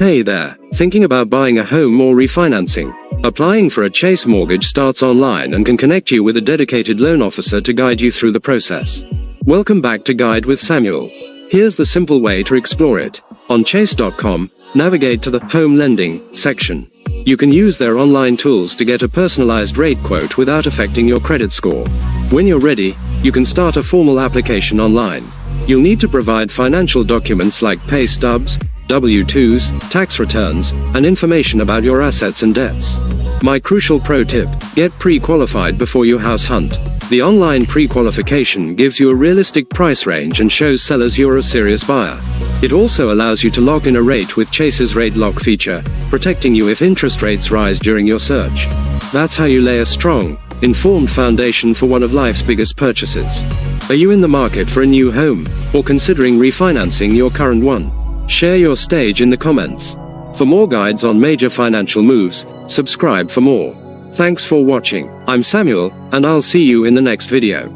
Hey there, thinking about buying a home or refinancing? Applying for a Chase mortgage starts online and can connect you with a dedicated loan officer to guide you through the process. Welcome back to Guide with Samuel. Here's the simple way to explore it. On chase.com, navigate to the Home Lending section. You can use their online tools to get a personalized rate quote without affecting your credit score. When you're ready, you can start a formal application online. You'll need to provide financial documents like pay stubs, W-2s, tax returns, and information about your assets and debts. My crucial pro tip: get pre-qualified before you house hunt. The online pre-qualification gives you a realistic price range and shows sellers you're a serious buyer. It also allows you to lock in a rate with Chase's Rate Lock feature, protecting you if interest rates rise during your search. That's how you lay a strong, informed foundation for one of life's biggest purchases. Are you in the market for a new home, or considering refinancing your current one? Share your stage in the comments. For more guides on major financial moves, subscribe for more. Thanks for watching. I'm Samuel, and I'll see you in the next video.